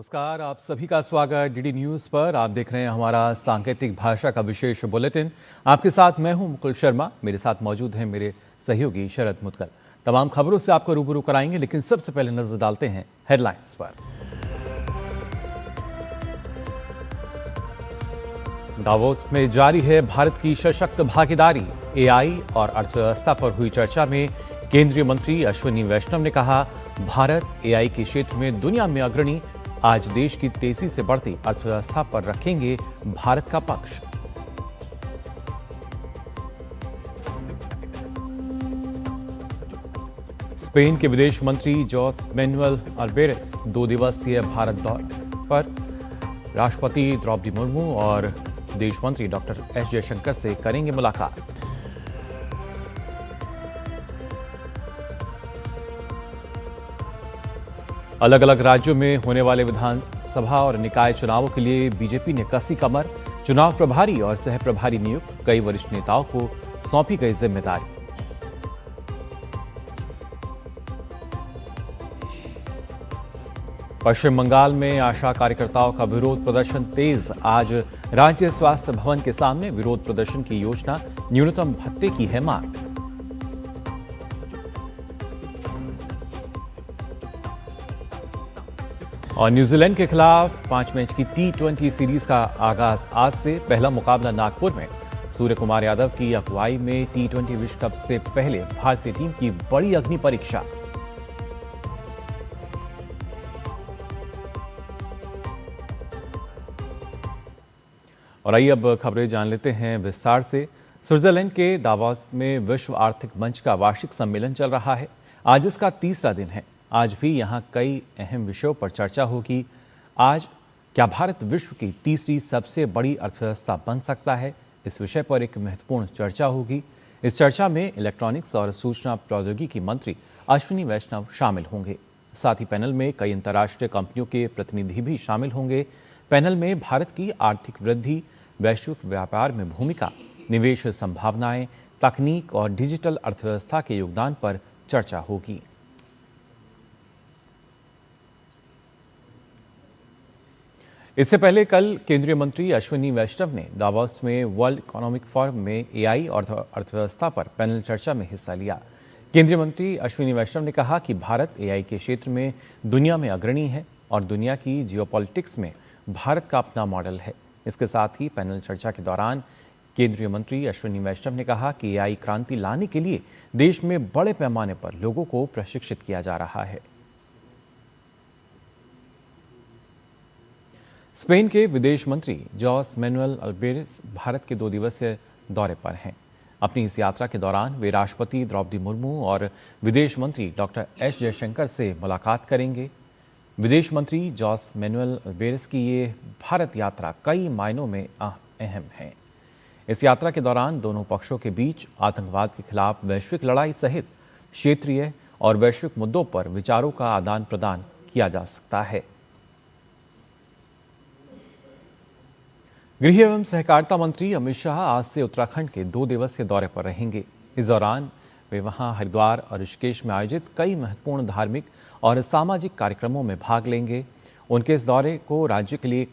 नमस्कार, आप सभी का स्वागत डीडी न्यूज पर। आप देख रहे हैं हमारा सांकेतिक भाषा का विशेष बुलेटिन। आपके साथ मैं हूं मुकुल शर्मा, मेरे साथ मौजूद हैं मेरे सहयोगी शरद मुदगल। तमाम खबरों से आपको रूबरू कराएंगे, लेकिन सबसे पहले नजर डालते हैं हेडलाइंस पर। दावोस में जारी है भारत की सशक्त भागीदारी। एआई और अर्थव्यवस्था पर हुई चर्चा में केंद्रीय मंत्री अश्विनी वैष्णव ने कहा, भारत एआई के क्षेत्र में दुनिया में अग्रणी। आज देश की तेजी से बढ़ती अर्थव्यवस्था पर रखेंगे भारत का पक्ष। स्पेन के विदेश मंत्री जोस मैनुएल अल्बेरेस 2 दिवसीय भारत दौरे पर राष्ट्रपति द्रौपदी मुर्मू और विदेश मंत्री डॉक्टर एस जयशंकर से करेंगे मुलाकात। अलग अलग राज्यों में होने वाले विधानसभा और निकाय चुनावों के लिए बीजेपी ने कसी कमर। चुनाव प्रभारी और सह प्रभारी नियुक्त, कई वरिष्ठ नेताओं को सौंपी गई जिम्मेदारी। पश्चिम बंगाल में आशा कार्यकर्ताओं का विरोध प्रदर्शन तेज। आज राज्य स्वास्थ्य भवन के सामने विरोध प्रदर्शन की योजना, न्यूनतम भत्ते की है मांग। और न्यूजीलैंड के खिलाफ 5 मैच की T20 सीरीज का आगाज आज से। पहला मुकाबला नागपुर में। सूर्य कुमार यादव की अगुवाई में T20 विश्व कप से पहले भारतीय टीम की बड़ी अग्नि परीक्षा। और आइए अब खबरें जान लेते हैं विस्तार से। स्विट्जरलैंड के दावोस में विश्व आर्थिक मंच का वार्षिक सम्मेलन चल रहा है। आज इसका तीसरा दिन है। आज भी यहां कई अहम विषयों पर चर्चा होगी। आज क्या भारत विश्व की तीसरी सबसे बड़ी अर्थव्यवस्था बन सकता है, इस विषय पर एक महत्वपूर्ण चर्चा होगी। इस चर्चा में इलेक्ट्रॉनिक्स और सूचना प्रौद्योगिकी मंत्री अश्विनी वैष्णव शामिल होंगे। साथ ही पैनल में कई अंतर्राष्ट्रीय कंपनियों के प्रतिनिधि भी शामिल होंगे। पैनल में भारत की आर्थिक वृद्धि, वैश्विक व्यापार में भूमिका, निवेश संभावनाएं, तकनीक और डिजिटल अर्थव्यवस्था के योगदान पर चर्चा होगी। इससे पहले कल केंद्रीय मंत्री अश्विनी वैष्णव ने दावोस में वर्ल्ड इकोनॉमिक फोरम में एआई और अर्थव्यवस्था पर पैनल चर्चा में हिस्सा लिया। केंद्रीय मंत्री अश्विनी वैष्णव ने कहा कि भारत एआई के क्षेत्र में दुनिया में अग्रणी है और दुनिया की जियोपॉलिटिक्स में भारत का अपना मॉडल है। इसके साथ ही पैनल चर्चा के दौरान केंद्रीय मंत्री अश्विनी वैष्णव ने कहा कि एआई क्रांति लाने के लिए देश में बड़े पैमाने पर लोगों को प्रशिक्षित किया जा रहा है। स्पेन के विदेश मंत्री जोस मैनुएल अल्बेरेस भारत के 2 दिवसीय दौरे पर हैं। अपनी इस यात्रा के दौरान वे राष्ट्रपति द्रौपदी मुर्मू और विदेश मंत्री डॉक्टर एस जयशंकर से मुलाकात करेंगे। विदेश मंत्री जोस मैनुएल अल्बेरेस की ये भारत यात्रा कई मायनों में अहम है। इस यात्रा के दौरान दोनों पक्षों के बीच आतंकवाद के खिलाफ वैश्विक लड़ाई सहित क्षेत्रीय और वैश्विक मुद्दों पर विचारों का आदान प्रदान किया जा सकता है। गृह एवं सहकारिता मंत्री अमित शाह आज से उत्तराखंड के 2 दिवसीय दौरे पर रहेंगे। इस दौरान वे वहां हरिद्वार और ऋषिकेश में आयोजित कई महत्वपूर्ण धार्मिक और सामाजिक कार्यक्रमों में भाग लेंगे। उनके इस दौरे को राज्य के लिए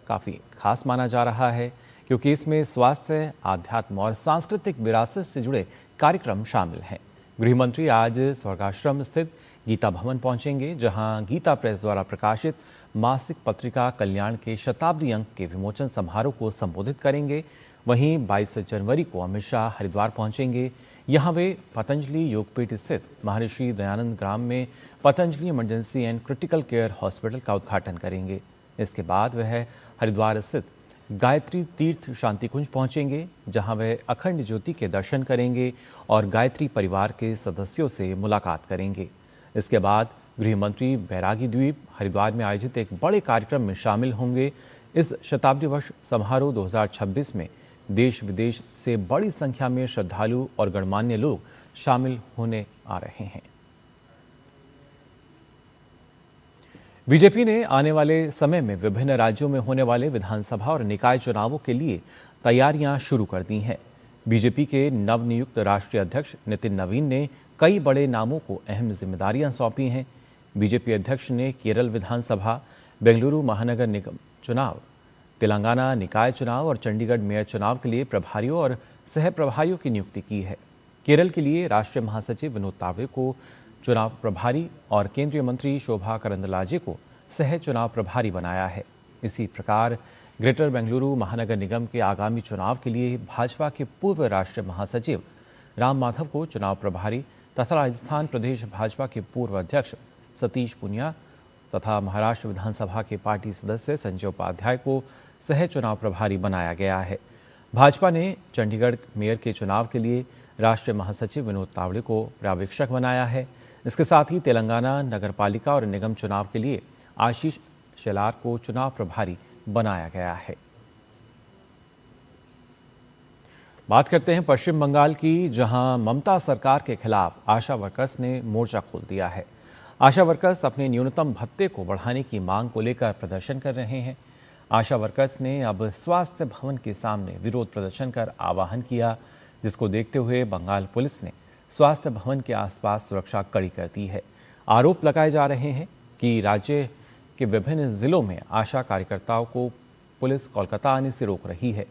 काफ़ी खास माना जा रहा है, क्योंकि इसमें स्वास्थ्य, आध्यात्म और सांस्कृतिक विरासत से जुड़े कार्यक्रम शामिल हैं। गृह मंत्री आज स्वर्गाश्रम स्थित गीता भवन पहुंचेंगे, जहां गीता प्रेस द्वारा प्रकाशित मासिक पत्रिका कल्याण के शताब्दी अंक के विमोचन समारोह को संबोधित करेंगे। वहीं 22 जनवरी को अमित शाह हरिद्वार पहुंचेंगे। यहां वे पतंजलि योगपीठ स्थित महर्षि दयानंद ग्राम में Patanjali emergency and critical care hospital का उद्घाटन करेंगे। इसके बाद वह हरिद्वार स्थित गायत्री तीर्थ शांति कुंज पहुंचेंगे, जहां वे अखंड ज्योति के दर्शन करेंगे और गायत्री परिवार के सदस्यों से मुलाकात करेंगे। इसके बाद गृह मंत्री बैरागी द्वीप हरिद्वार में आयोजित एक बड़े कार्यक्रम में शामिल होंगे। इस शताब्दी वर्ष समारोह 2026 में देश विदेश से बड़ी संख्या में श्रद्धालु और गणमान्य लोग शामिल होने आ रहे हैं। बीजेपी ने आने वाले समय में विभिन्न राज्यों में होने वाले विधानसभा और निकाय चुनावों के लिए तैयारियां शुरू कर दी हैं। बीजेपी के नवनियुक्त राष्ट्रीय अध्यक्ष नितिन नवीन ने कई बड़े नामों को अहम जिम्मेदारियां सौंपी हैं। बीजेपी अध्यक्ष ने केरल विधानसभा, बेंगलुरु महानगर निगम चुनाव, तेलंगाना निकाय चुनाव और चंडीगढ़ मेयर चुनाव के लिए प्रभारियों और सह प्रभारियों की नियुक्ति की है। केरल के लिए राष्ट्रीय महासचिव विनोद तावड़े को चुनाव प्रभारी और केंद्रीय मंत्री शोभा करंदलाजे को सह चुनाव प्रभारी बनाया है। इसी प्रकार ग्रेटर बेंगलुरु महानगर निगम के आगामी चुनाव के लिए भाजपा के पूर्व राष्ट्रीय महासचिव राम माधव को चुनाव प्रभारी तथा राजस्थान प्रदेश भाजपा के पूर्व अध्यक्ष सतीश पुनिया तथा महाराष्ट्र विधानसभा के पार्टी सदस्य संजय उपाध्याय को सह चुनाव प्रभारी बनाया गया है। भाजपा ने चंडीगढ़ मेयर के चुनाव के लिए राष्ट्रीय महासचिव विनोद तावड़े को पर्यवेक्षक बनाया है। इसके साथ ही तेलंगाना नगरपालिका और निगम चुनाव के लिए आशीष शेलार को चुनाव प्रभारी बनाया गया है। बात करते हैं पश्चिम बंगाल की, जहां ममता सरकार के खिलाफ आशा वर्कर्स ने मोर्चा खोल दिया है। आशा वर्कर्स अपने न्यूनतम भत्ते को बढ़ाने की मांग को लेकर प्रदर्शन कर रहे हैं। आशा वर्कर्स ने अब स्वास्थ्य भवन के सामने विरोध प्रदर्शन कर आह्वान किया, जिसको देखते हुए बंगाल पुलिस ने स्वास्थ्य भवन के आसपास सुरक्षा कड़ी कर दी है। आरोप लगाए जा रहे हैं कि राज्य के विभिन्न जिलों में आशा कार्यकर्ताओं को पुलिस कोलकाता आने से रोक रही है।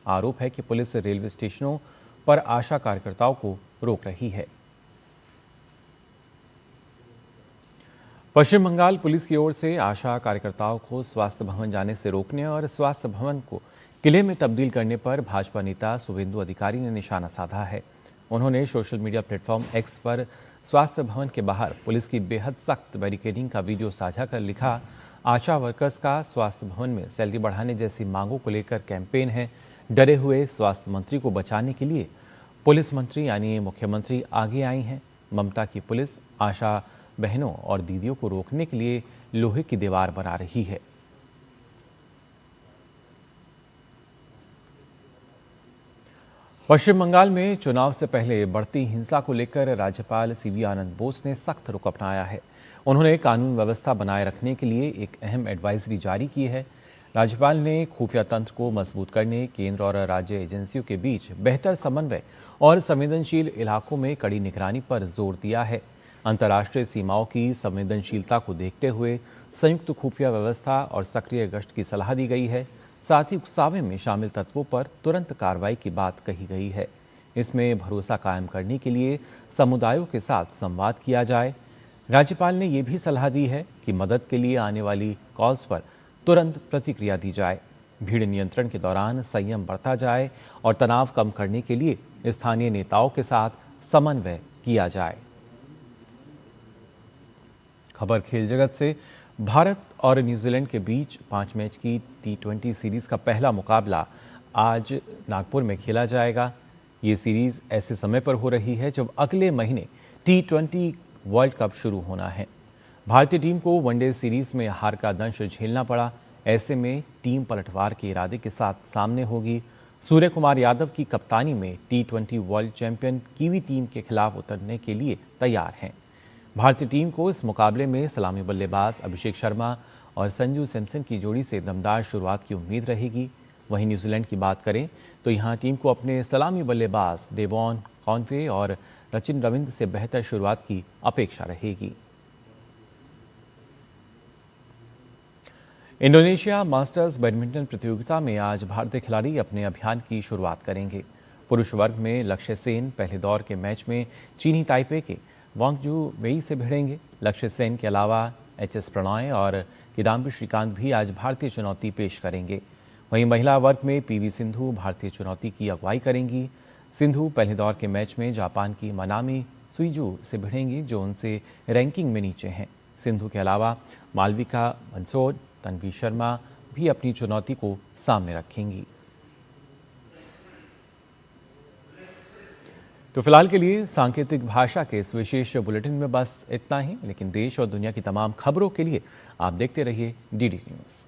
आरोप है कि पुलिस रेलवे स्टेशनों पर आशा कार्यकर्ताओं को रोक रही है। पश्चिम बंगाल पुलिस की ओर से आशा कार्यकर्ताओं को स्वास्थ्य भवन जाने से रोकने और स्वास्थ्य भवन को किले में तब्दील करने पर भाजपा नेता शुभेंदु अधिकारी ने निशाना साधा है। उन्होंने सोशल मीडिया प्लेटफॉर्म एक्स पर स्वास्थ्य भवन के बाहर पुलिस की बेहद सख्त बैरिकेडिंग का वीडियो साझा कर लिखा, आशा वर्कर्स का स्वास्थ्य भवन में सैलरी बढ़ाने जैसी मांगों को लेकर कैंपेन है। डरे हुए स्वास्थ्य मंत्री को बचाने के लिए पुलिस मंत्री यानी मुख्यमंत्री आगे आई हैं। ममता की पुलिस आशा बहनों और दीदियों को रोकने के लिए लोहे की दीवार बना रही है। पश्चिम बंगाल में चुनाव से पहले बढ़ती हिंसा को लेकर राज्यपाल सीवी आनंद बोस ने सख्त रुख अपनाया है। उन्होंने कानून व्यवस्था बनाए रखने के लिए एक अहम एडवाइजरी जारी की है। राज्यपाल ने खुफिया तंत्र को मजबूत करने, केंद्र और राज्य एजेंसियों के बीच बेहतर समन्वय और संवेदनशील इलाकों में कड़ी निगरानी पर जोर दिया है। अंतर्राष्ट्रीय सीमाओं की संवेदनशीलता को देखते हुए संयुक्त खुफिया व्यवस्था और सक्रिय गश्त की सलाह दी गई है। साथ ही उकसावे में शामिल तत्वों पर तुरंत कार्रवाई की बात कही गई है। इसमें भरोसा कायम करने के लिए समुदायों के साथ संवाद किया जाए। राज्यपाल ने यह भी सलाह दी है कि मदद के लिए आने वाली कॉल्स पर तुरंत प्रतिक्रिया दी जाए। भीड़ नियंत्रण के दौरान संयम बरता जाए और तनाव कम करने के लिए स्थानीय नेताओं के साथ समन्वय किया जाए। खबर खेल जगत से, भारत और न्यूजीलैंड के बीच 5 मैच की T20 सीरीज का पहला मुकाबला आज नागपुर में खेला जाएगा। ये सीरीज ऐसे समय पर हो रही है जब अगले महीने T20 वर्ल्ड कप शुरू होना है। भारतीय टीम को वनडे सीरीज में हार का दंश झेलना पड़ा। ऐसे में टीम पलटवार के इरादे के साथ सामने होगी। सूर्य कुमार यादव की कप्तानी में T20 world champion kiwi team के खिलाफ उतरने के लिए तैयार हैं। भारतीय टीम को इस मुकाबले में सलामी बल्लेबाज अभिषेक शर्मा और संजू सैमसन की जोड़ी से दमदार शुरुआत की उम्मीद रहेगी। वहीं न्यूजीलैंड की बात करें तो यहां टीम को अपने सलामी बल्लेबाज डेवॉन कॉनवे और सचिन रविंद्र से बेहतर शुरुआत की अपेक्षा रहेगी। इंडोनेशिया मास्टर्स बैडमिंटन प्रतियोगिता में आज भारतीय खिलाड़ी अपने अभियान की शुरुआत करेंगे। पुरुष वर्ग में लक्ष्य सेन पहले दौर के मैच में चीनी ताइपे के वांगजू वेई से भिड़ेंगे। लक्ष्य सेन के अलावा एच.एस. प्रणॉय और किदाम्बी श्रीकांत भी आज भारतीय चुनौती पेश करेंगे। वहीं महिला वर्ग में पीवी सिंधु भारतीय चुनौती की अगुवाई करेंगी। सिंधु पहले दौर के मैच में जापान की मनामी सुइजू से भिड़ेंगी, जो उनसे रैंकिंग में नीचे हैं। सिंधु के अलावा मालविका बंसोड, तन्वी शर्मा भी अपनी चुनौती को सामने रखेंगी। तो फिलहाल के लिए सांकेतिक भाषा के इस विशेष बुलेटिन में बस इतना ही, लेकिन देश और दुनिया की तमाम खबरों के लिए आप देखते रहिए DD न्यूज़।